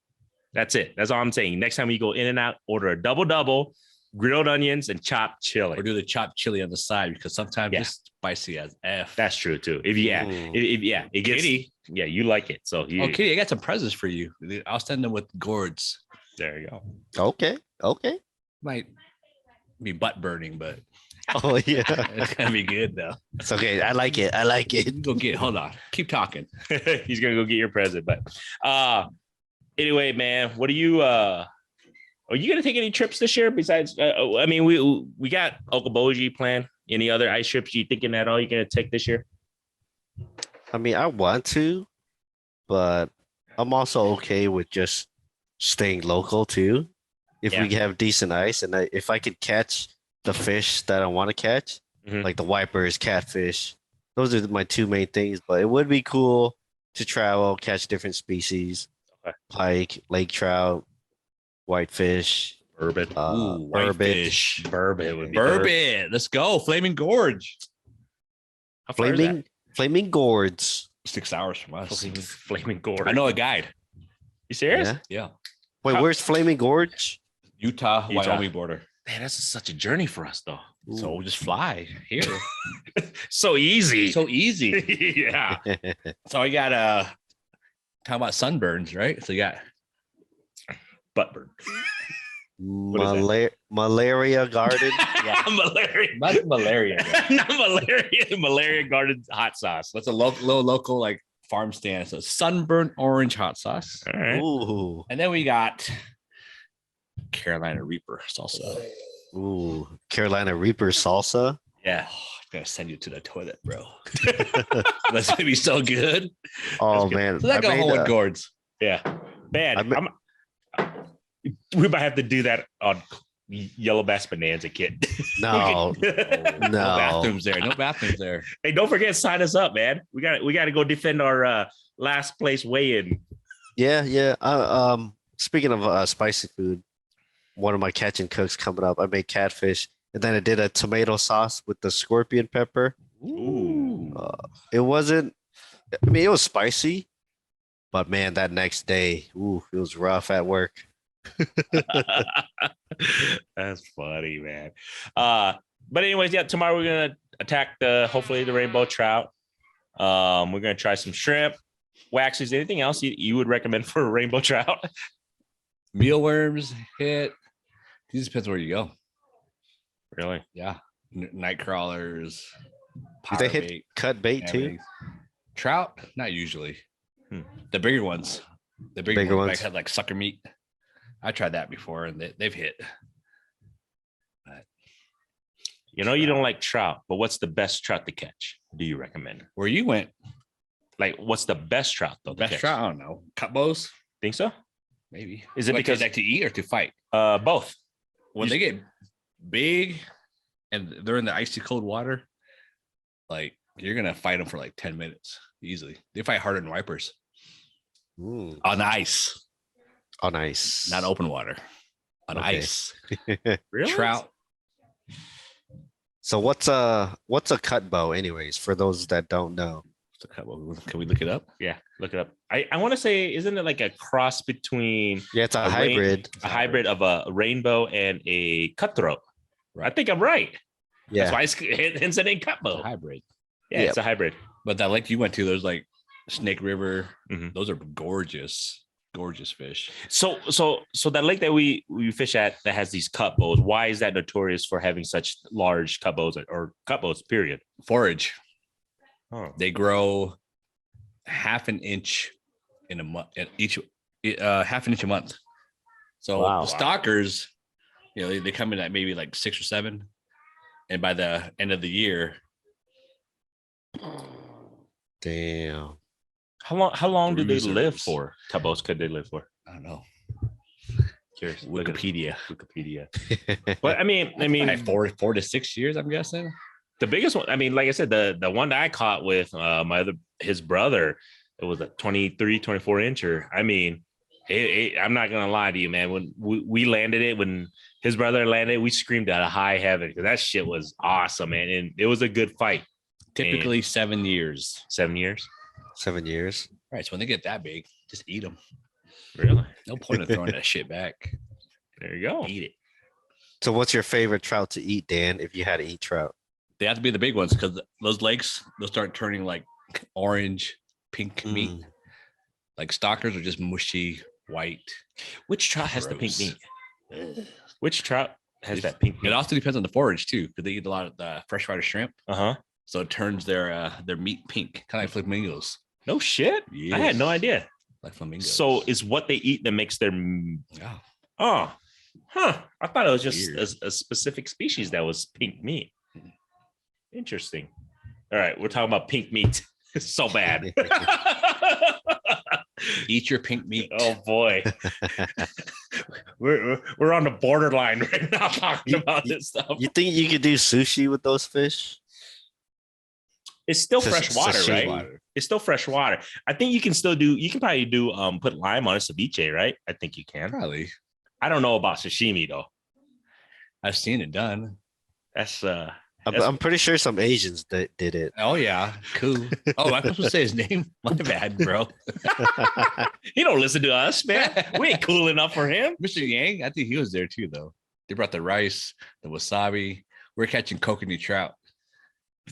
That's it. That's all I'm saying. Next time you go in and out, order a double, grilled onions and chopped chili. Or do the chopped chili on the side, because sometimes it's spicy as F. That's true too. If it gets, Kitty. Yeah, you like it. So Kitty, I got some presents for you. I'll send them with gourds. There you go. Okay. Might be butt burning, but oh yeah, it's gonna be good though. It's okay. I like it. Hold on. Keep talking. He's gonna go get your present. But anyway, man, what do you are you gonna take any trips this year besides I mean, we got Okoboji planned. Any other ice trips you thinking at all you're gonna take this year? I mean, I want to, but I'm also okay with just staying local too. If we have decent ice, and if I could catch the fish that I want to catch, like the wipers, catfish, those are my two main things. But it would be cool to travel, catch different species, pike, lake trout, whitefish, Burbot. Whitefish. Burbot would be Burbot. Let's go. Flaming Gorge. How far is that? Flaming Gourds. 6 hours from us. Flaming Gorge. I know a guide. You serious? Yeah. Wait, where's Flaming Gorge? Utah, Wyoming border. Man, that's such a journey for us, though. So we'll just fly here. So easy. Yeah. So we got talking about sunburns, right? So you got butt burn. Malaria garden. Yeah. Malaria. Not malaria. Not malaria. Malaria garden hot sauce. That's a local like farm stand. So sunburn orange hot sauce. All right. Ooh. And then we got Carolina Reaper salsa. Ooh, Carolina Reaper salsa. Yeah. I'm gonna send you to the toilet, bro. That's gonna be so good. Oh man. So that go home with gourds. Yeah. Man, we might have to do that on Yellow Bass Bonanza kit. No. No bathrooms there. No bathrooms there. Hey, don't forget, sign us up, man. We got to go defend our last place weigh-in. Yeah. Speaking of spicy food, one of my catch and cooks coming up. I made catfish, and then I did a tomato sauce with the scorpion pepper. Ooh. It wasn't. I mean, it was spicy, but man, that next day, it was rough at work. That's funny, man. But anyways, yeah, tomorrow we're gonna attack hopefully the rainbow trout. We're gonna try some shrimp, waxes. Anything else you would recommend for a rainbow trout? Mealworms hit. It just depends where you go. Really? Yeah. Night crawlers. Do they power hit bait, cut bait too? hammock. Trout? Not usually. The bigger ones. The bigger, Bigger ones ones. like, had like sucker meat. I tried that before and they've hit. But You know you don't like trout, but what's the best trout to catch? Do you recommend? where you went, Like, what's the best trout though? to best catch? trout? I don't know. Cut bows? Think so? Maybe. Is it What, because- like to eat or to fight? Both. When they get big and they're in the icy cold water, like you're gonna fight them for like 10 minutes easily. They fight harder than wipers Mm. on ice, Oh, nice. not open water. On Okay. ice. Really? Trout. So what's a cut bow, anyways? For those that don't know. Can we look it up? Yeah, look it up. I want to say, isn't it like a cross between Yeah, it's a rain- hybrid. a hybrid of a rainbow and a cutthroat? I think I'm right. Yeah. That's why hence it ain't It's cutbow. a hybrid. Yeah, it's a hybrid. But that lake you went to, there's like Snake River. Mhm. Those are gorgeous, gorgeous fish. So that lake that we fish at that has these cut bows, why is that notorious for having such large cut bows or cut bows, period? Forage. Oh. They grow half an inch in a month. Each half an inch a month. So Wow. the stalkers, you know, they come in at maybe like 6 or 7, and by the end of the year, Damn. How long do they Bruisers. live for? Cut bows could they live for? I don't know. Curious. Look at Wikipedia. Wikipedia. But I mean, Like 4 to 6 years, I'm guessing. the biggest one, I mean, like I said, the one that I caught with his brother, it was a 23, 24 incher. I mean, I'm not gonna lie to you, man. When we landed it, when his brother landed, we screamed out of high heaven because that shit was awesome, man. And it was a good fight. Typically 7 years. 7 years. 7 years. Right. So when they get that big, just eat them. Really? No point in throwing that shit back. There you go. Eat it. So what's your favorite trout to eat, Dan, if you had to eat trout? They have to be the big ones because those lakes, they'll start turning like orange, pink meat. Mm. Like stalkers are just mushy, white. Which trout has the pink Gross. meat? Which trout has that pink It meat? also depends on the forage too, because they eat a lot of the freshwater shrimp. Uh-huh. So it turns their meat pink, kind of like flamingos. No shit. I had no Yes. idea. Like flamingos. So is what they eat that makes their yeah. oh, huh. I thought it was just Weird. a specific species that was pink meat. Interesting. All right, we're talking about pink meat. It's so bad. Eat your pink meat. Oh boy. We're on the borderline right now talking about this stuff. You think you could do sushi with those fish? It's still Sash- fresh water, sashimi. right? It's still fresh water. I think you can still probably do put lime on a ceviche, right? I think you can. Probably. I don't know about sashimi though. I've seen it done. That's I'm pretty sure some Asians did it. Oh yeah. Cool. Oh, I'm supposed to say his name. My bad, bro. he don't listen to us, man. We ain't cool enough for him. Mr. Yang, I think he was there too, though. They brought the rice, the wasabi. We're catching kokanee trout.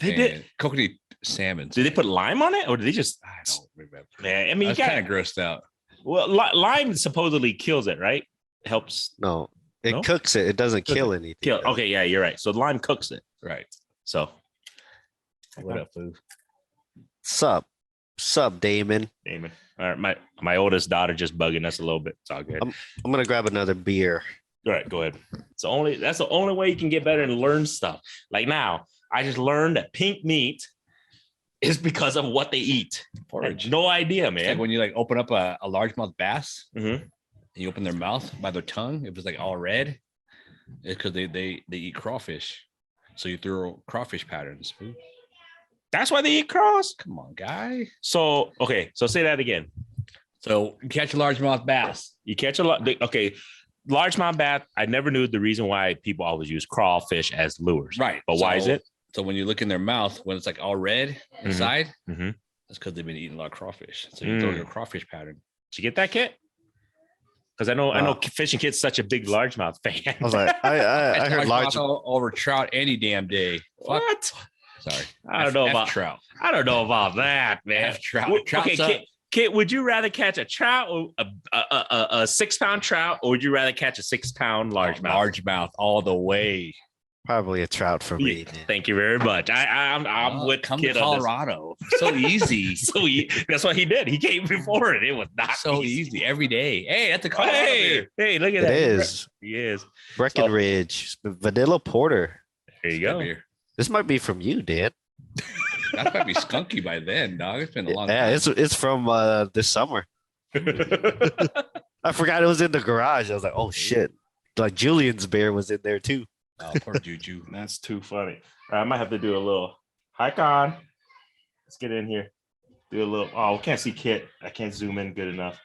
They did. Kokanee salmon. Did they put lime on it, or did they just? I don't remember. Man, I I mean, you was got kind of grossed out. well, lime supposedly kills it, right? Helps No, it No? cooks it. It doesn't Cook kill anything. kill. though. Okay, yeah, you're right. So lime cooks it. Right. So What up, Foo? Sup, Damon. Damon. All right, my oldest daughter just bugging us a little bit. It's all good. I'm gonna grab another beer. All right, go ahead. That's the only way you can get better and learn stuff. Like now, I just learned that pink meat is because of what they eat. I had Porridge. no idea, It's like man. when you like open up a largemouth bass Mhm. and you open their mouth by their tongue, if it's like all red, it's because they eat crawfish. So you throw crawfish patterns. Foo. That's why they eat craws. Come on, guy. So okay, so say that again. So you catch a largemouth bass. You catch a lot. Okay, largemouth bass. I never knew the reason why people always use crawfish as lures. Right. But why is So- it? So when you look in their mouth, when it's like all red inside, Mhm. that's because they've been eating a lot of crawfish. So you throw Mm. your crawfish pattern. Did you get that, Kit? Because I know Fishing Kid's such a big largemouth fan. I was like, I heard large. Over trout any damn day. What? Sorry. I don't know about trout. I don't know about that, man. Trout. Okay, Kit, would you rather catch a trout or a 6-pound trout, or would you rather catch a 6-pound largemouth? Largemouth all the way. Probably a trout for me. Man. Thank you very much. I'm with come Kit to Colorado. So easy. That's what he did. He came before it. It was not so easy every day. Hey, that's the Colorado beer. Hey, look at It that. is. He is. Breckenridge Vanilla Porter. There you go. Beer. This might be from you, Dan. That might be skunky by then, dog. It's been a long time. Yeah, it's from this summer. I forgot it was in the garage. I was like, oh shit. Like Julian's beer was in there too. Oh, poor Juju. That's too funny. I might have to do a little hike on. Let's get in here. Do a little. Oh, we can't see Kit. I can't zoom in good enough.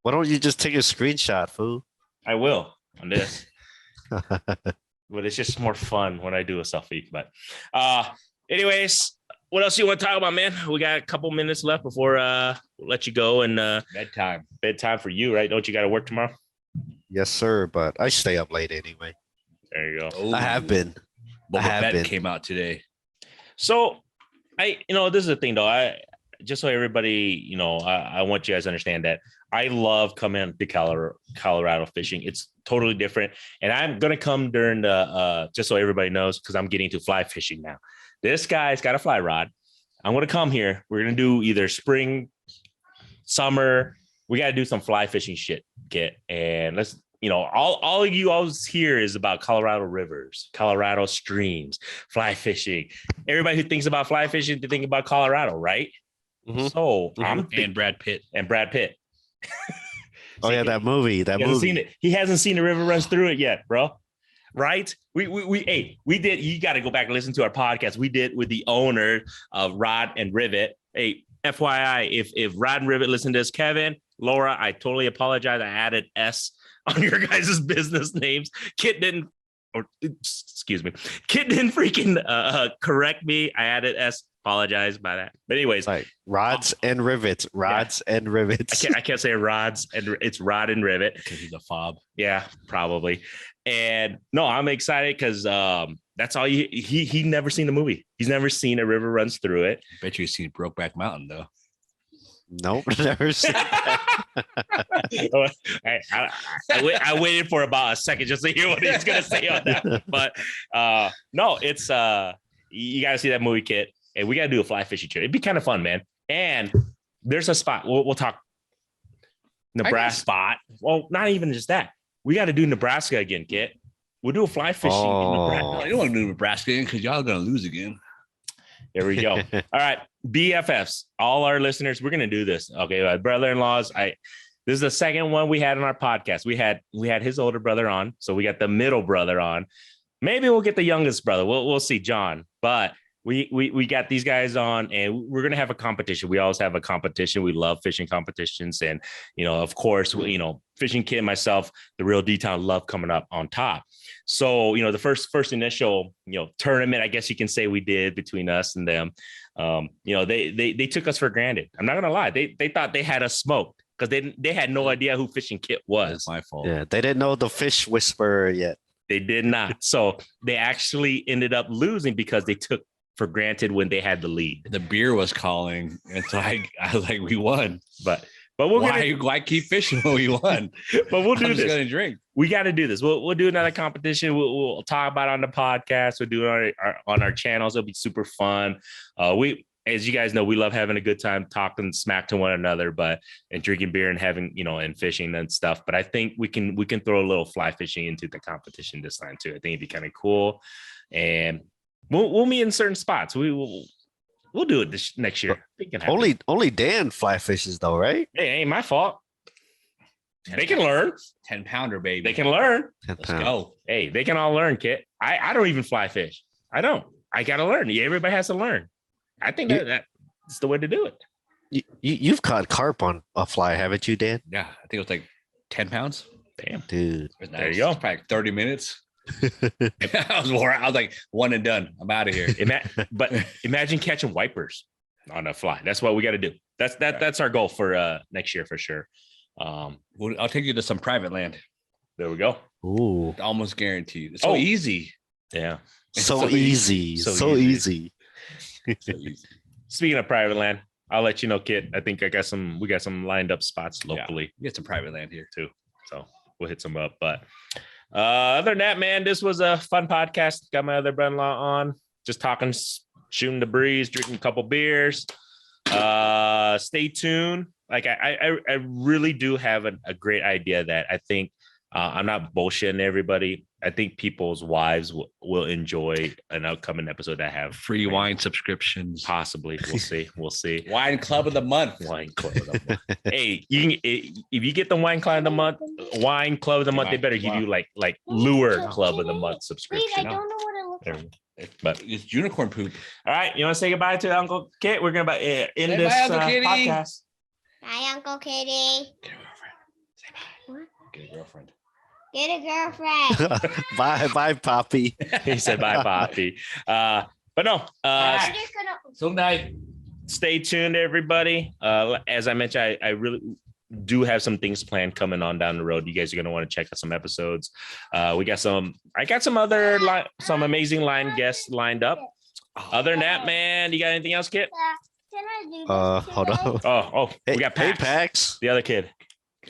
Why don't you just take a screenshot, fool? I will on this. But it's just more fun when I do a selfie. But anyways, what else you want to talk about, man? We got a couple minutes left before we'll let you go, and bedtime for you, right? Don't you got to work tomorrow? Yes, sir. But I stay up late anyway. There you go. Oh, I have been. Boba Fett came out today. So this is the thing though. I just so everybody, I want you guys to understand that I love coming to Colorado fishing. It's totally different. And I'm going to come during the, just so everybody knows, because I'm getting to fly fishing now. This guy's got a fly rod. I'm going to come here. We're going to do either spring, summer. We got to do some fly fishing shit, Kit. And let's, all of you always hear is about Colorado rivers, Colorado streams, fly fishing. Everybody who thinks about fly fishing, they think about Colorado, right? Mm-hmm. So and Brad Pitt. Oh yeah, that movie. Seen it. He hasn't seen The River Runs Through It yet, bro. Right? We did. You got to go back and listen to our podcast. We did with the owner of Rod and Rivet. Hey, FYI, if Rod and Rivet listen to this, Kevin, Laura, I totally apologize. I added S on your guys' business names. Kit didn't freaking correct me. I added S. Apologize by that. But anyways, like rods and rivets, and rivets. I can't say rods, and it's Rod and Rivet because he's a fob. Yeah, probably. And no, I'm excited because that's all he never seen the movie. He's never seen A River Runs Through It. I bet you've seen Brokeback Mountain though. Nope, never seen that. I waited for about a second just to hear what he's gonna say on that. But no, it's you gotta see that movie, Kit. And we got to do a fly fishing trip. It'd be kind of fun, man. And there's a spot. We'll talk Nebraska spot. Well, not even just that. We got to do Nebraska again, Kit. We'll do a fly fishing in Nebraska. You don't want to do Nebraska again because y'all are going to lose again. There we go. All right. BFFs. All our listeners, we're going to do this. Okay. My brother-in-laws. This is the second one we had on our podcast. We had his older brother on. So we got the middle brother on. Maybe we'll get the youngest brother. We'll see, John. But we got these guys on, and we're going to have a competition. We always have a competition. We love fishing competitions. And, of course, Fishing Kid and myself, the Real D-Town, love coming up on top. So, the first initial, tournament, I guess you can say we did between us and them. They took us for granted. I'm not going to lie. They thought they had us smoked because they had no idea who Fishing Kid was. That's my fault. Yeah, they didn't know the fish whisperer yet. They did not. So they actually ended up losing because they took for granted when they had the lead. The beer was calling. It's like, I was like, we won. But we're why keep fishing when we won? But we'll do I'm this. Just gonna drink. We got to do this. We'll do another competition. We'll talk about it on the podcast. We'll do it on our channels. It'll be super fun. As you guys know, we love having a good time talking smack to one another, and drinking beer and having, and fishing and stuff. But I think we can throw a little fly fishing into the competition this time too. I think it'd be kind of cool. And we'll meet in certain spots. We'll do it this next year. Only Dan fly fishes though, right? Hey, ain't my fault. They can learn. 10-pounder, baby. They can learn. Let's go. Hey, they can all learn, Kit. I don't even fly fish. I don't. I gotta learn. Everybody has to learn. I think that's the way to do it. You've caught carp on a fly, haven't you, Dan? Yeah, I think it was like 10 pounds. Damn, dude. Nice. There you go. Probably like 30 minutes. I was like, one and done. I'm out of here. But imagine catching wipers on a fly. That's what we got to do. That's our goal for next year for sure. I'll take you to some private land. There we go. Ooh, Almost guaranteed. It's so Oh. easy. Yeah. so easy, So so So easy. easy. Speaking of private land, I'll let you know, Kit. I think we got some lined up spots locally You get some private land here. too. So we'll hit some up. But other than that, man, this was a fun podcast. Got my other brother-in-law on, just talking, shooting the breeze, drinking a couple beers. Stay tuned. Like I really do have a great idea that I think I'm not bullshitting everybody. I think people's wives will enjoy an upcoming episode that have Free wine subscriptions. Possibly. We'll see. Wine club of the month. Wine club of the month. Hey, if you get the wine club of the month, they better give you like lure club of the month Wait, subscription. I don't know what it looks There like. we go. But It's unicorn poop. all right, you want to say goodbye to Uncle Kit? We're gonna end Say this bye, Uncle Kitty. podcast. Bye, Uncle Kitty. Get a girlfriend. Say bye. What? Get a girlfriend. Get a girlfriend. Bye, Poppy. He said bye, Poppy. But no, I'm just gonna. So night. stay tuned, everybody. As I mentioned, I really do have some things planned coming on down the road. You guys are going to want to check out some episodes. I got some amazing line guests lined up. Other than that, man, you got anything else, Kit? Can I do this Hold today? on. Oh, we Hey, got hey, Pax, Pax. the other kid.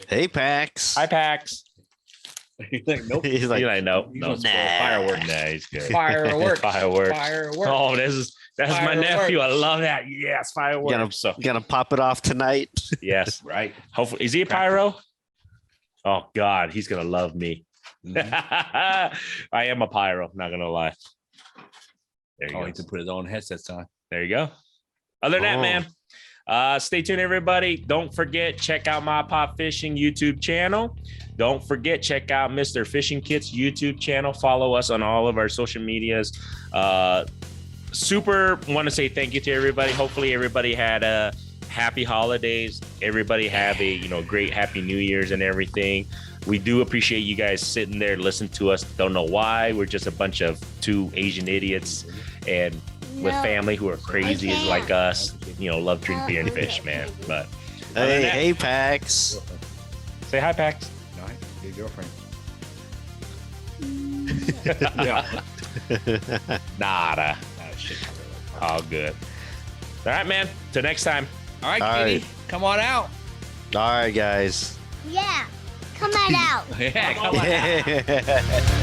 Hey, Pax. Hi, Pax. He's like, nope. He's like, No. Nah. Fireworks. Nah, he's good. Fireworks. Fireworks. Fireworks. Oh, that's my Fireworks. nephew. I love that. Yes, fireworks. Gonna- So gonna pop it off tonight. yes. Right. Hopefully, is he a pyro? Oh God, he's gonna love me. Mhm. I am a pyro. Not gonna lie. There you Oh, go. he can put his own headsets on. There you go. Other than that, Oh. man, stay tuned, everybody. Don't forget, check out MaPop Fishing YouTube channel. Don't forget, check out Mr. Fishing Kit's YouTube channel. Follow us on all of our social medias. Super want to say thank you to everybody. Hopefully, everybody had a happy holidays. Everybody have a great happy New Year's and everything. We do appreciate you guys sitting there listening to us. Don't know why. We're just a bunch of two Asian idiots and with No. family who are crazy can't. like us, love drink beer and fish, man. But other than Hey, that, hey, Pax. say hi, Pax. No, get a girlfriend. Nada. Shit. All good. All right, man. Till next time. All right, All Kitty. right. Come on out. All right, guys. Yeah. Come on out. Yeah, come on out. Yeah.